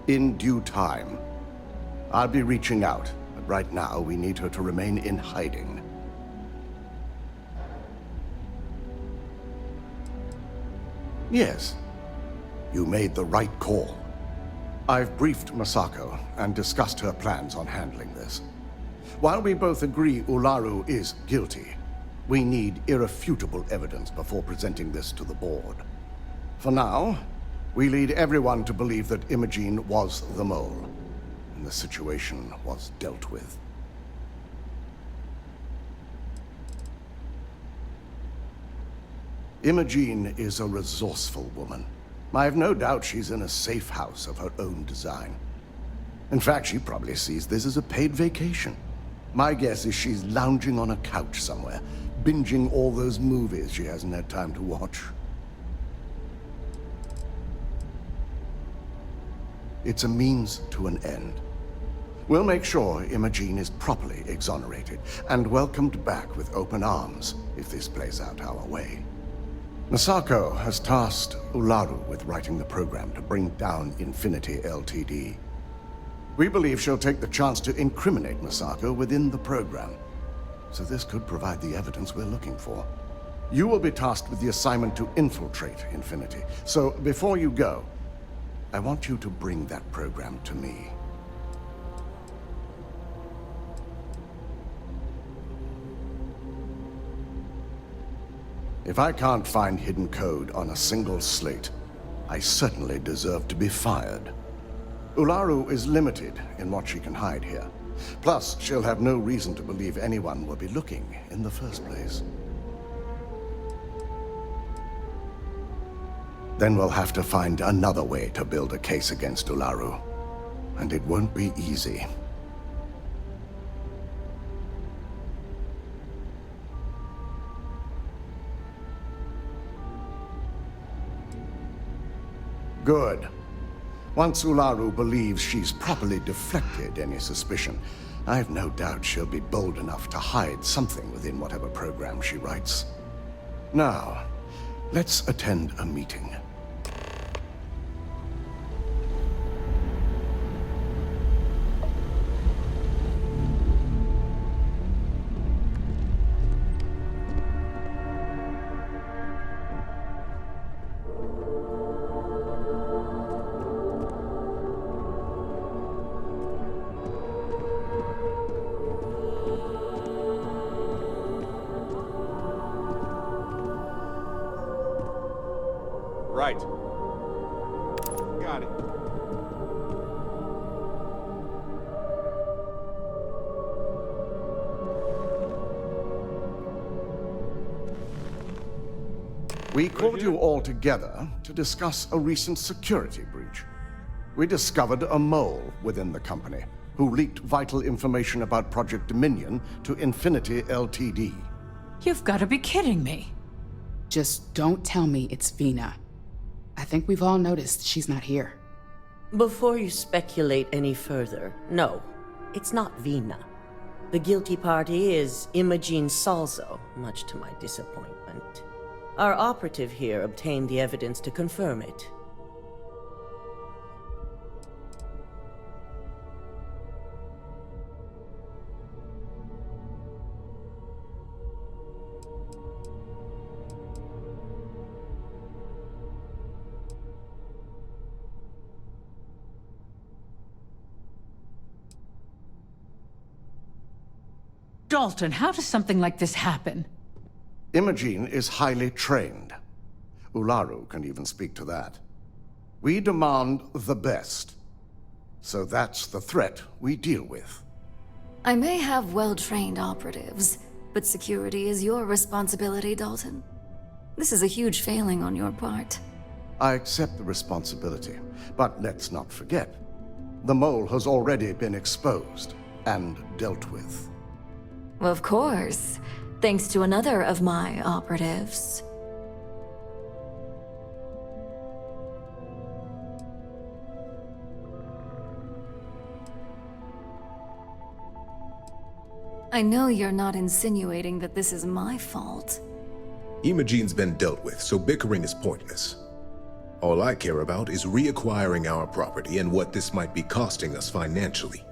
In due time. I'll be reaching out, but right now we need her to remain in hiding. Yes, you made the right call. I've briefed Masako and discussed her plans on handling this. While we both agree Ularu is guilty, we need irrefutable evidence before presenting this to the board. For now, we lead everyone to believe that Imogene was the mole, and the situation was dealt with. Imogene is a resourceful woman. I have no doubt she's in a safe house of her own design. In fact, she probably sees this as a paid vacation. My guess is she's lounging on a couch somewhere, binging all those movies she hasn't had time to watch. It's a means to an end. We'll make sure Imogene is properly exonerated and welcomed back with open arms if this plays out our way. Masako has tasked Ularu with writing the program to bring down Infinity Ltd. We believe she'll take the chance to incriminate Masako within the program, so this could provide the evidence we're looking for. You will be tasked with the assignment to infiltrate Infinity, so before you go, I want you to bring that program to me. If I can't find hidden code on a single slate, I certainly deserve to be fired. Ularu is limited in what she can hide here. Plus, she'll have no reason to believe anyone will be looking in the first place. Then we'll have to find another way to build a case against Ularu. And it won't be easy. Good. Once Ularu believes she's properly deflected any suspicion, I've no doubt she'll be bold enough to hide something within whatever program she writes. Now, let's attend a meeting. Right. Got it. We called you all together to discuss a recent security breach. We discovered a mole within the company who leaked vital information about Project Dominion to Infinity Ltd. You've got to be kidding me. Just don't tell me it's Vina. I think we've all noticed she's not here. Before you speculate any further, no, it's not Vina. The guilty party is Imogene Salzo, much to my disappointment. Our operative here obtained the evidence to confirm it. Dalton, how does something like this happen? Imogene is highly trained. Ularu can even speak to that. We demand the best. So that's the threat we deal with. I may have well-trained operatives, but security is your responsibility, Dalton. This is a huge failing on your part. I accept the responsibility, but let's not forget, the mole has already been exposed and dealt with. Of course, thanks to another of my operatives. I know you're not insinuating that this is my fault. Imogene's been dealt with, so bickering is pointless. All I care about is reacquiring our property and what this might be costing us financially.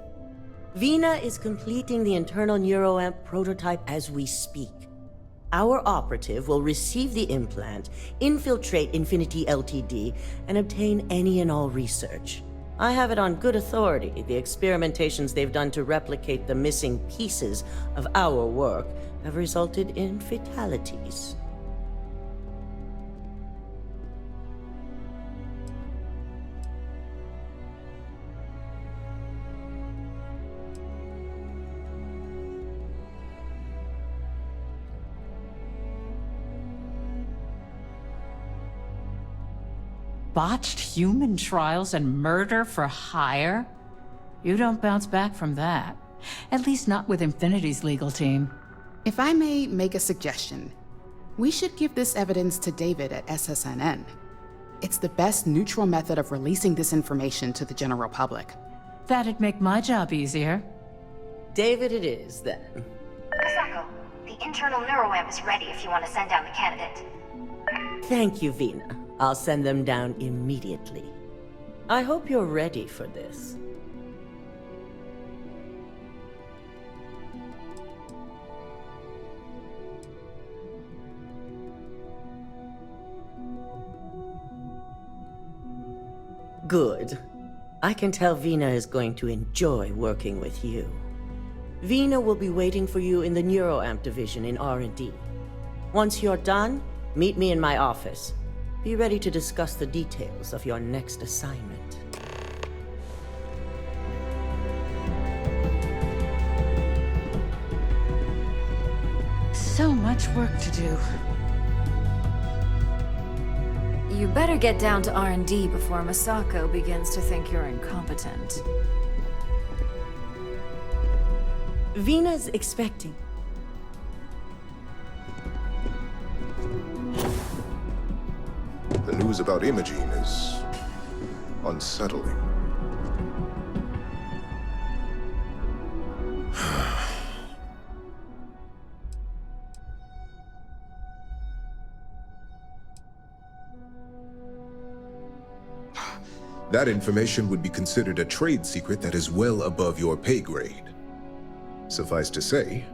Vina is completing the internal neuroamp prototype as we speak. Our operative will receive the implant, infiltrate Infinity Ltd, and obtain any and all research. I have it on good authority. The experimentations they've done to replicate the missing pieces of our work have resulted in fatalities. Botched human trials and murder for hire? You don't bounce back from that. At least not with Infinity's legal team. If I may make a suggestion, we should give this evidence to David at SSNN. It's the best neutral method of releasing this information to the general public. That'd make my job easier. David it is, then. Masako, the internal neuroamp is ready if you want to send down the candidate. Thank you, Vina. I'll send them down immediately. I hope you're ready for this. Good. I can tell Vina is going to enjoy working with you. Vina will be waiting for you in the neuroamp division in R&D. Once you're done, meet me in my office. Be ready to discuss the details of your next assignment. So much work to do. You better get down to R&D before Masako begins to think you're incompetent. Vina's expecting. The news about Imogene is unsettling. That information would be considered a trade secret that is well above your pay grade. Suffice to say,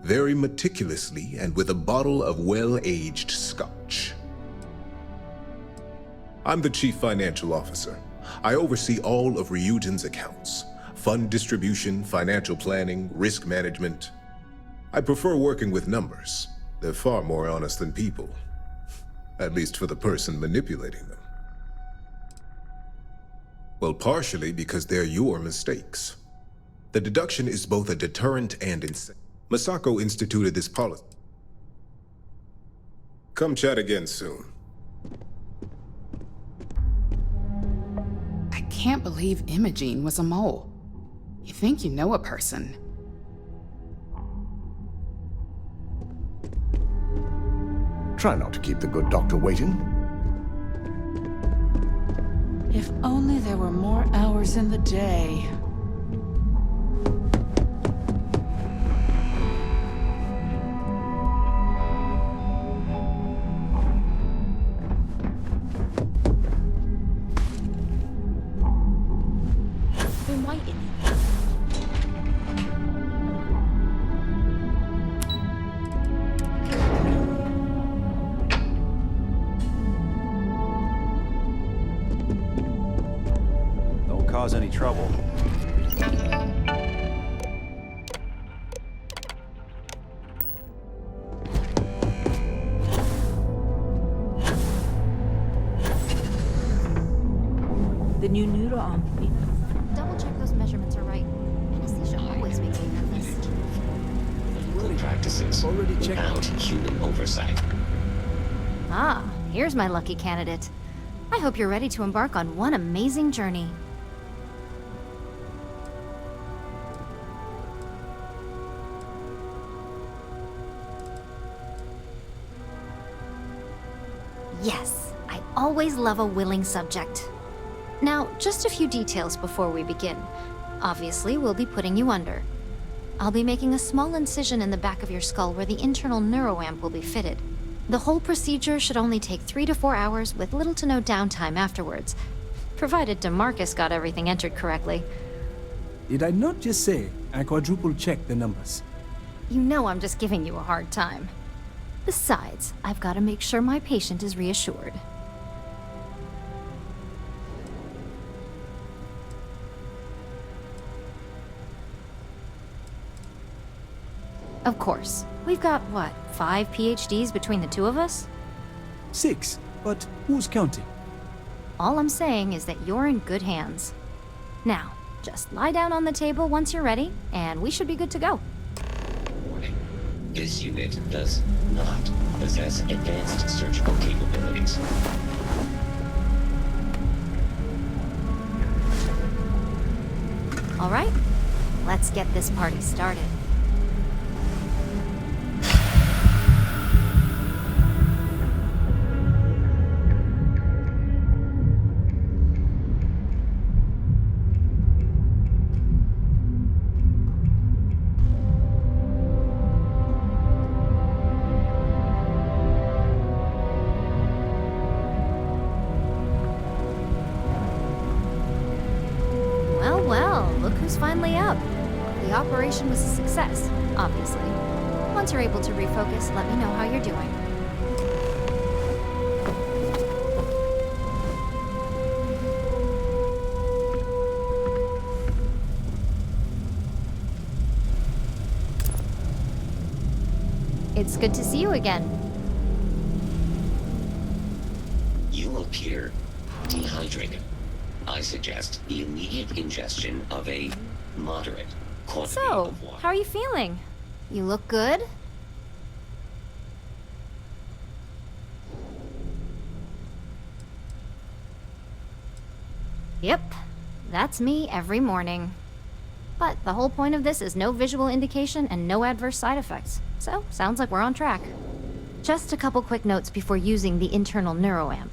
very meticulously and with a bottle of well-aged scotch. I'm the Chief Financial Officer. I oversee all of Ryujin's accounts, fund distribution, financial planning, risk management. I prefer working with numbers. They're far more honest than people, at least for the person manipulating them. Well, partially because they're your mistakes. The deduction is both a deterrent and incentive. Masako instituted this policy. Come chat again soon. I can't believe Imogene was a mole. You think you know a person. Try not to keep the good doctor waiting. If only there were more hours in the day. Then why in Don't cause any trouble. The new neuron. Double check those measurements are right. Anesthesia always makes me nervous. Practices without human oversight. Ah, here's my lucky candidate. I hope you're ready to embark on one amazing journey. Yes, I always love a willing subject. Now, just a few details before we begin. Obviously, we'll be putting you under. I'll be making a small incision in the back of your skull where the internal neuroamp will be fitted. The whole procedure should only take 3 to 4 hours with little to no downtime afterwards, provided DeMarcus got everything entered correctly. Did I not just say I quadruple-checked the numbers? You know I'm just giving you a hard time. Besides, I've got to make sure my patient is reassured. Of course. We've got, what, 5 PhDs between the two of us? 6, but who's counting? All I'm saying is that you're in good hands. Now, just lie down on the table once you're ready, and we should be good to go. Warning. This unit does not possess advanced surgical capabilities. All right, let's get this party started. Finally up. The operation was a success, obviously. Once you're able to refocus, let me know how you're doing. It's good to see you again. You appear dehydrated. I suggest the immediate ingestion of a moderate quantity So, of water. how are you feeling? You look good? Yep, that's me every morning. But the whole point of this is no visual indication and no adverse side effects. So, sounds like we're on track. Just a couple quick notes before using the internal neuroamp.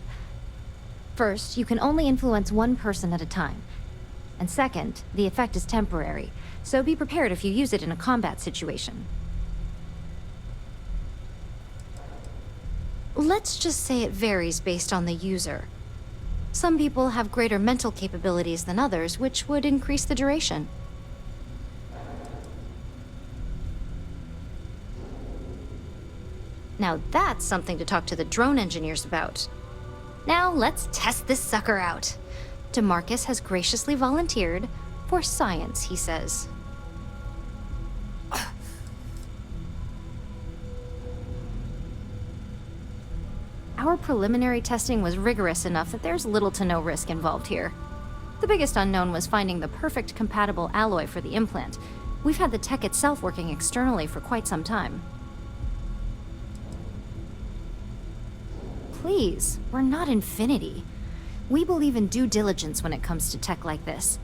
First, you can only influence one person at a time. And second, the effect is temporary, so be prepared if you use it in a combat situation. Let's just say it varies based on the user. Some people have greater mental capabilities than others, which would increase the duration. Now that's something to talk to the drone engineers about. Now let's test this sucker out. DeMarcus has graciously volunteered for science, he says. Our preliminary testing was rigorous enough that there's little to no risk involved here. The biggest unknown was finding the perfect compatible alloy for the implant. We've had the tech itself working externally for quite some time. Please, we're not Infinity. We believe in due diligence when it comes to tech like this.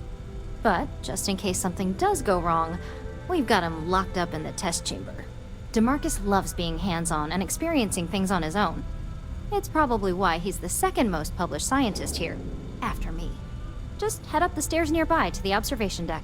But, just in case something does go wrong, we've got him locked up in the test chamber. DeMarcus loves being hands-on and experiencing things on his own. It's probably why he's the second most published scientist here, after me. Just head up the stairs nearby to the observation deck.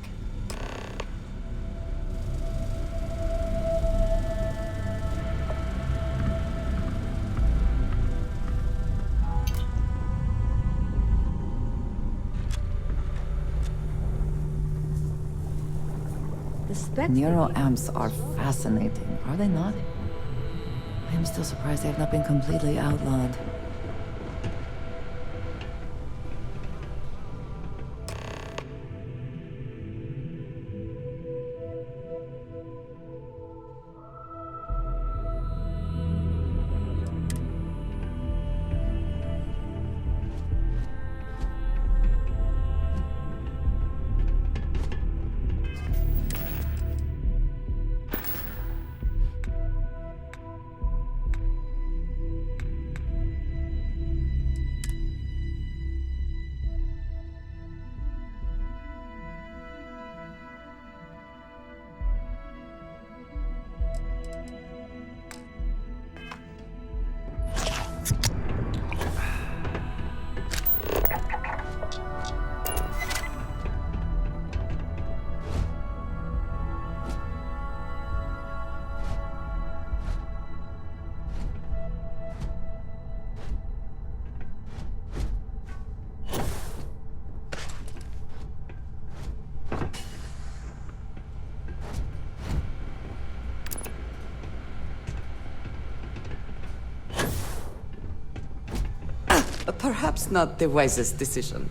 Neuroamps are fascinating, are they not? I am still surprised they have not been completely outlawed. Perhaps not the wisest decision.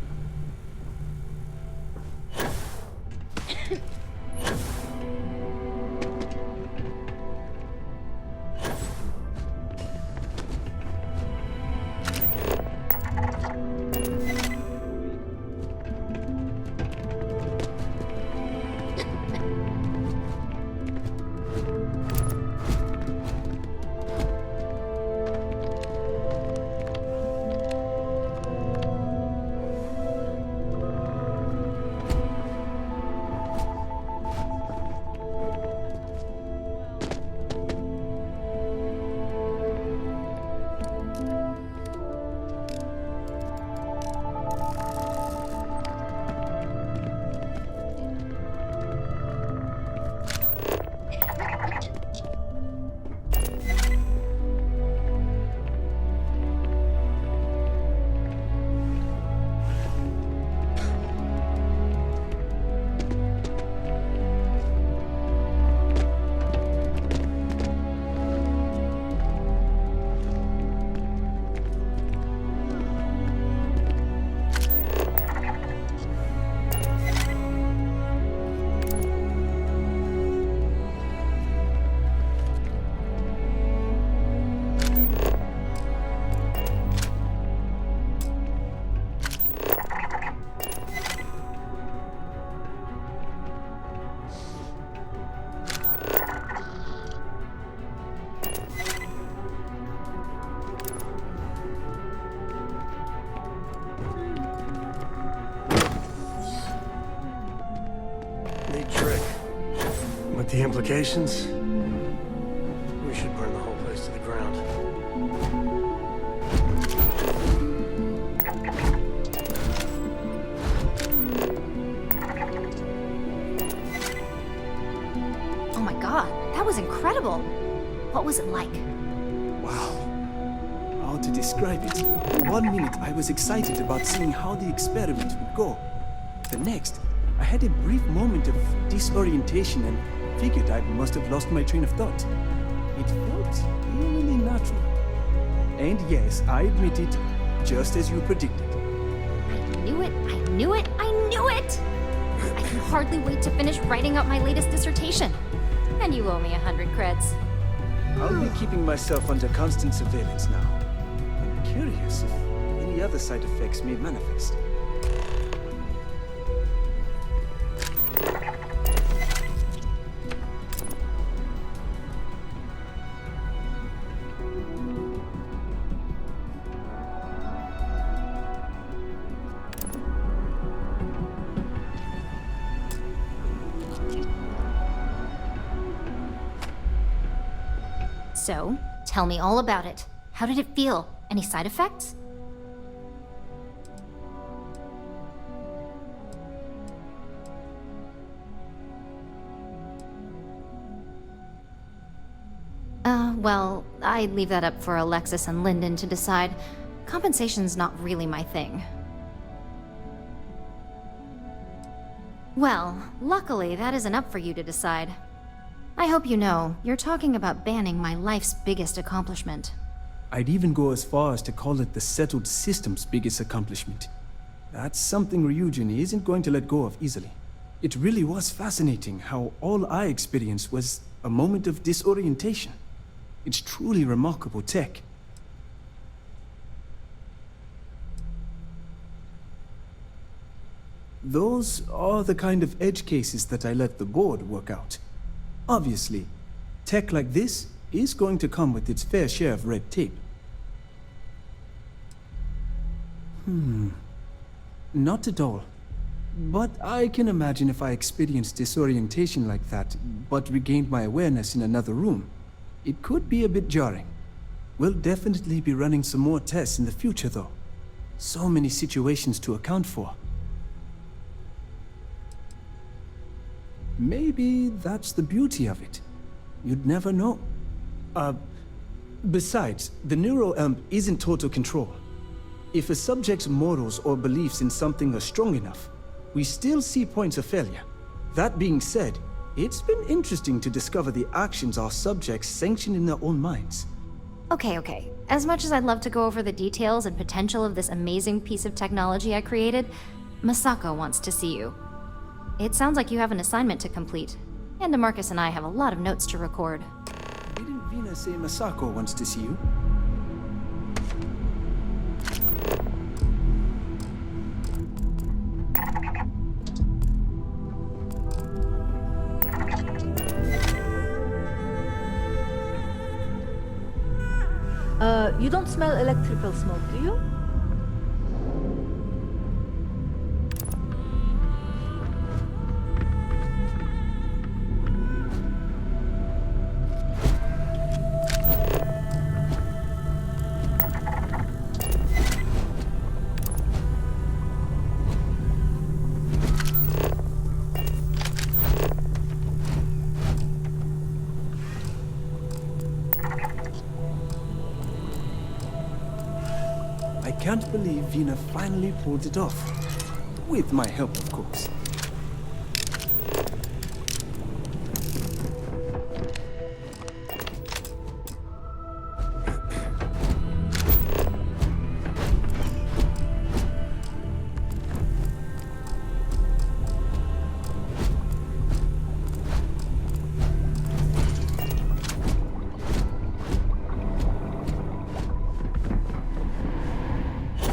The implications? We should burn the whole place to the ground. Oh my god, that was incredible! What was it like? Wow. How to describe it? 1 minute I was excited about seeing how the experiment would go. The next, I had a brief moment of disorientation and figured I must have lost my train of thought. It felt eerily natural. And yes, I admit it, just as you predicted. I knew it, I knew it, I knew it! I can hardly wait to finish writing up my latest dissertation. And you owe me 100 creds. I'll be keeping myself under constant surveillance now. I'm curious if any other side effects may manifest. So, tell me all about it. How did it feel? Any side effects? Well, I'd leave that up for Alexis and Lyndon to decide. Compensation's not really my thing. Well, luckily that isn't up for you to decide. I hope you know, you're talking about banning my life's biggest accomplishment. I'd even go as far as to call it the settled system's biggest accomplishment. That's something Ryujin isn't going to let go of easily. It really was fascinating how all I experienced was a moment of disorientation. It's truly remarkable tech. Those are the kind of edge cases that I let the board work out. Obviously, tech like this is going to come with its fair share of red tape. Not at all. But I can imagine if I experienced disorientation like that, but regained my awareness in another room. It could be a bit jarring. We'll definitely be running some more tests in the future, though. So many situations to account for. Maybe that's the beauty of it. You'd never know. Besides, the neural amp isn't total control. If a subject's morals or beliefs in something are strong enough, we still see points of failure. That being said, it's been interesting to discover the actions our subjects sanction in their own minds. Okay. As much as I'd love to go over the details and potential of this amazing piece of technology I created, Masako wants to see you. It sounds like you have an assignment to complete, and DeMarcus and I have a lot of notes to record. Didn't Vina say Masako wants to see you? You don't smell electrical smoke, do you? I can't believe Vina finally pulled it off. With my help, of course.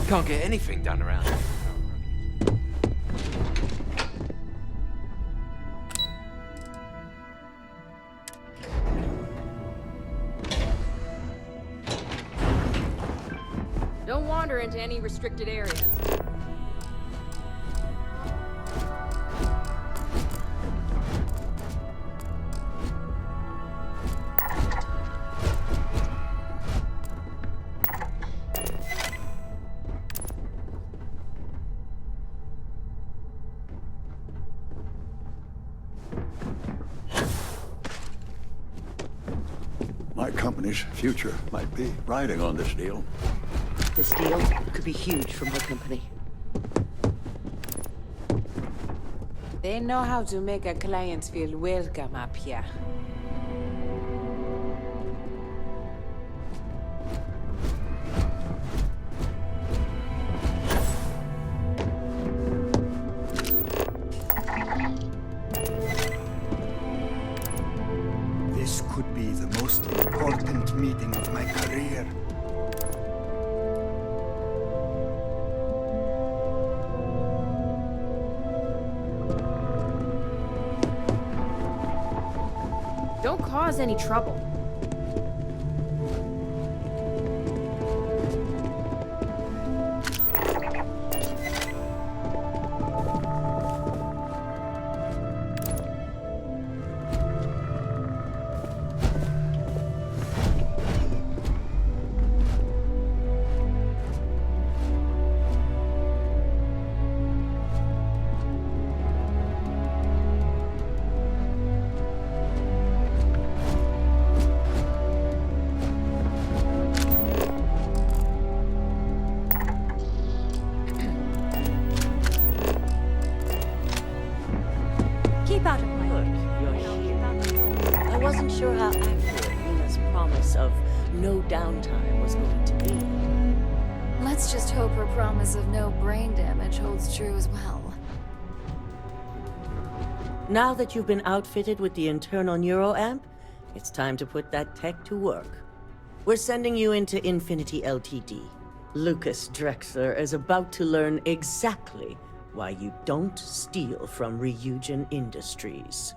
Can't get anything done around here. Don't wander into any restricted areas. My company's future might be riding on this deal. This deal could be huge for my company. They know how to make a client feel welcome up here. This could be the most important meeting of my career. Don't cause any trouble. Keep out of my way. I wasn't sure how accurate Mina's promise of no downtime was going to be. Let's just hope her promise of no brain damage holds true as well. Now that you've been outfitted with the internal neuroamp, it's time to put that tech to work. We're sending you into Infinity Ltd. Lucas Drexler is about to learn exactly why you don't steal from Ryujin Industries.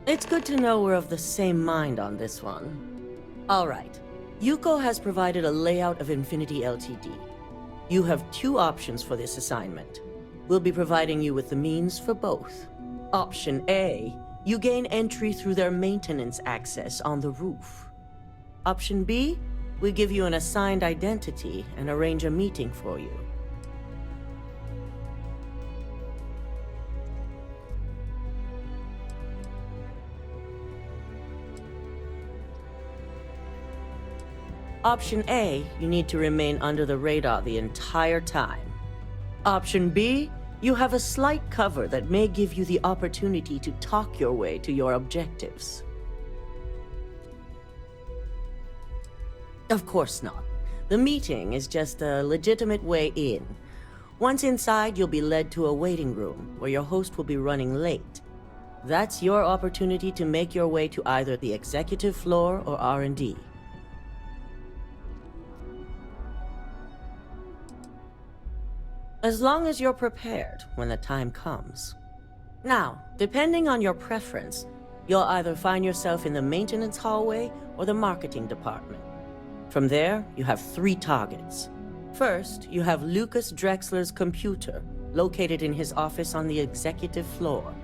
It's good to know we're of the same mind on this one. All right. Yuko has provided a layout of Infinity Ltd. You have two options for this assignment. We'll be providing you with the means for both. Option A, you gain entry through their maintenance access on the roof. Option B, we give you an assigned identity and arrange a meeting for you. Option A, you need to remain under the radar the entire time. Option B, you have a slight cover that may give you the opportunity to talk your way to your objectives. Of course not. The meeting is just a legitimate way in. Once inside, you'll be led to a waiting room where your host will be running late. That's your opportunity to make your way to either the executive floor or R&D. As long as you're prepared when the time comes. Now, depending on your preference, you'll either find yourself in the maintenance hallway or the marketing department. From there, you have 3 targets. First, you have Lucas Drexler's computer, located in his office on the executive floor.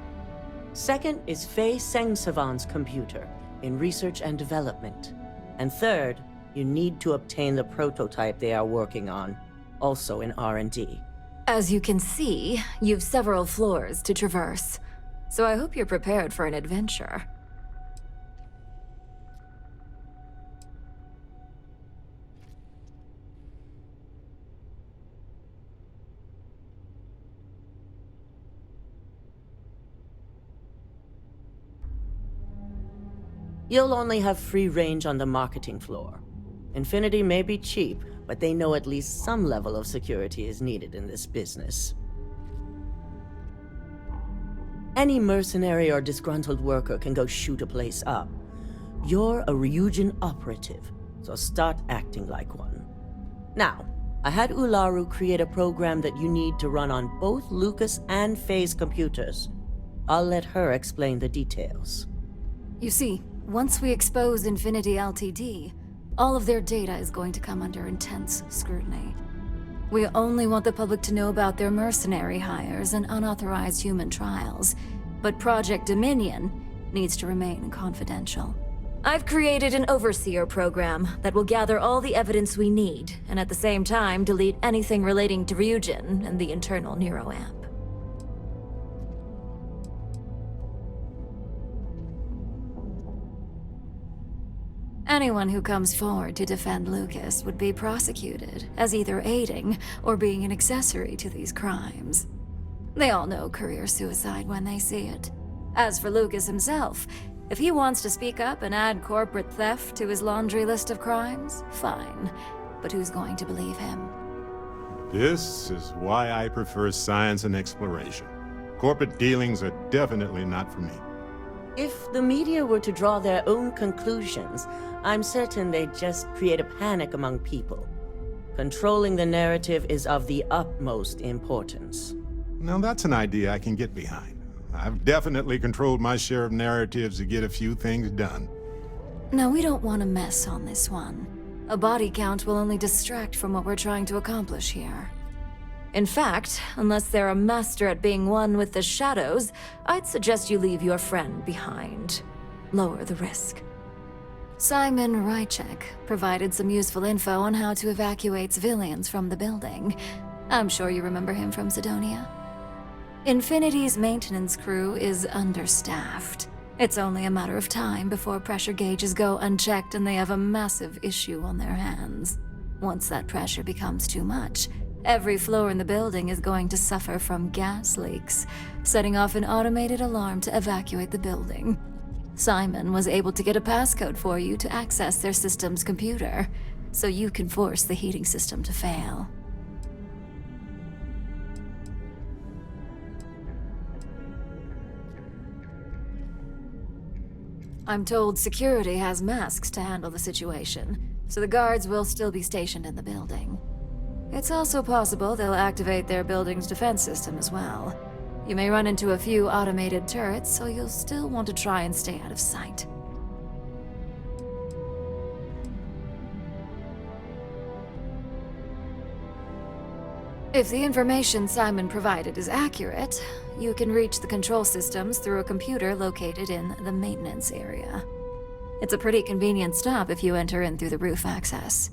Second is Faye Sengsavan's computer, in research and development. And third, you need to obtain the prototype they are working on, also in R&D. As you can see, you've several floors to traverse, so I hope you're prepared for an adventure. You'll only have free range on the marketing floor. Infinity may be cheap, but they know at least some level of security is needed in this business. Any mercenary or disgruntled worker can go shoot a place up. You're a Ryujin operative, so start acting like one. Now, I had Ularu create a program that you need to run on both Lucas and Faye's computers. I'll let her explain the details. You see, once we expose Infinity Ltd., all of their data is going to come under intense scrutiny. We only want the public to know about their mercenary hires and unauthorized human trials, but Project Dominion needs to remain confidential. I've created an overseer program that will gather all the evidence we need, and at the same time delete anything relating to Ryujin and the internal neuroamp. Anyone who comes forward to defend Lucas would be prosecuted as either aiding or being an accessory to these crimes. They all know career suicide when they see it. As for Lucas himself, if he wants to speak up and add corporate theft to his laundry list of crimes, fine. But who's going to believe him? This is why I prefer science and exploration. Corporate dealings are definitely not for me. If the media were to draw their own conclusions, I'm certain they'd just create a panic among people. Controlling the narrative is of the utmost importance. Now that's an idea I can get behind. I've definitely controlled my share of narratives to get a few things done. No, we don't want to mess on this one. A body count will only distract from what we're trying to accomplish here. In fact, unless they're a master at being one with the shadows, I'd suggest you leave your friend behind. Lower the risk. Simon Ryujin provided some useful info on how to evacuate civilians from the building. I'm sure you remember him from Sidonia. Infinity's maintenance crew is understaffed. It's only a matter of time before pressure gauges go unchecked and they have a massive issue on their hands. Once that pressure becomes too much, every floor in the building is going to suffer from gas leaks, setting off an automated alarm to evacuate the building. Simon was able to get a passcode for you to access their system's computer, so you can force the heating system to fail. I'm told security has masks to handle the situation, so the guards will still be stationed in the building. It's also possible they'll activate their building's defense system as well. You may run into a few automated turrets, so you'll still want to try and stay out of sight. If the information Simon provided is accurate, you can reach the control systems through a computer located in the maintenance area. It's a pretty convenient stop if you enter in through the roof access.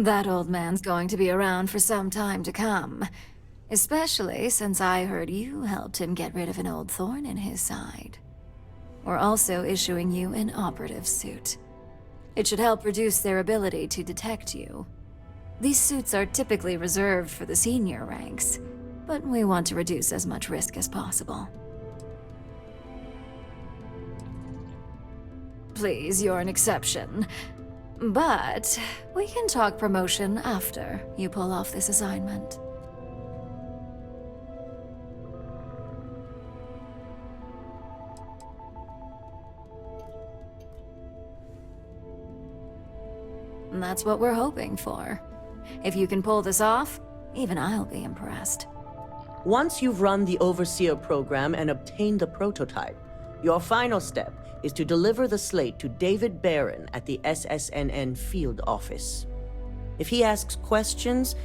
That old man's going to be around for some time to come. Especially since I heard you helped him get rid of an old thorn in his side. We're also issuing you an operative suit. It should help reduce their ability to detect you. These suits are typically reserved for the senior ranks, but we want to reduce as much risk as possible. Please, you're an exception. But we can talk promotion after you pull off this assignment. And that's what we're hoping for. If you can pull this off, even I'll be impressed. Once you've run the Overseer program and obtained the prototype, your final step is to deliver the slate to David Barron at the SSNN field office. If he asks questions,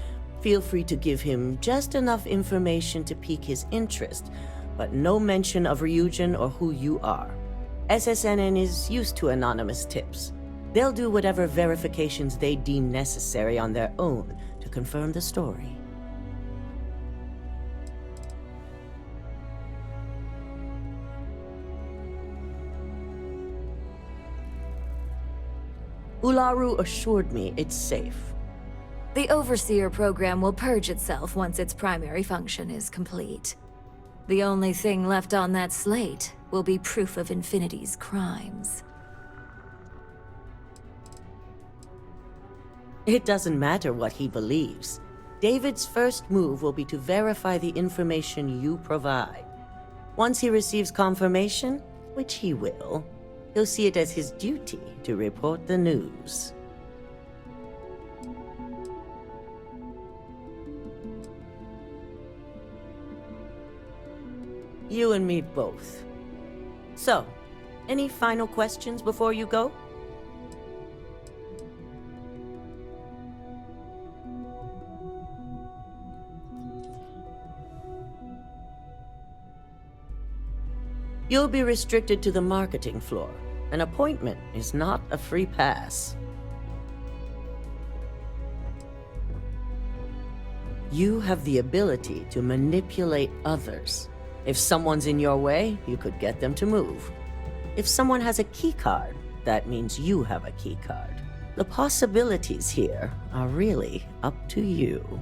feel free to give him just enough information to pique his interest, but no mention of Ryujin or who you are. SSNN is used to anonymous tips. They'll do whatever verifications they deem necessary on their own to confirm the story. Ularu assured me it's safe. The Overseer program will purge itself once its primary function is complete. The only thing left on that slate will be proof of Infinity's crimes. It doesn't matter what he believes. David's first move will be to verify the information you provide. Once he receives confirmation, which he will, he'll see it as his duty to report the news. You and me both. So, any final questions before you go? You'll be restricted to the marketing floor. An appointment is not a free pass. You have the ability to manipulate others. If someone's in your way, you could get them to move. If someone has a keycard, that means you have a keycard. The possibilities here are really up to you.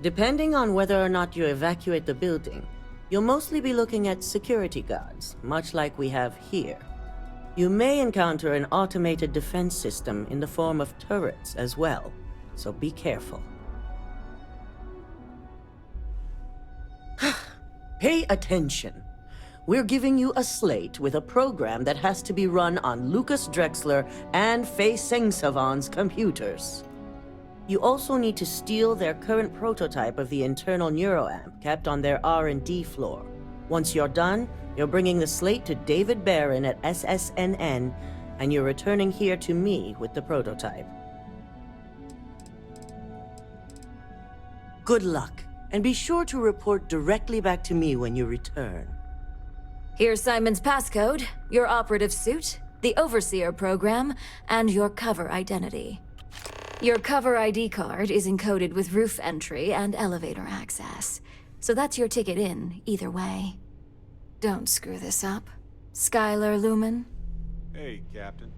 Depending on whether or not you evacuate the building, you'll mostly be looking at security guards, much like we have here. You may encounter an automated defense system in the form of turrets as well, so be careful. Pay attention. We're giving you a slate with a program that has to be run on Lucas Drexler and Fei Sengsavan's computers. You also need to steal their current prototype of the internal neuroamp kept on their R&D floor. Once you're done, you're bringing the slate to David Barron at SSNN, and you're returning here to me with the prototype. Good luck, and be sure to report directly back to me when you return. Here's Simon's passcode, your operative suit, the Overseer program, and your cover identity. Your cover ID card is encoded with roof entry and elevator access, so that's your ticket in, either way. Don't screw this up. Skylar Lumen? Hey, Captain.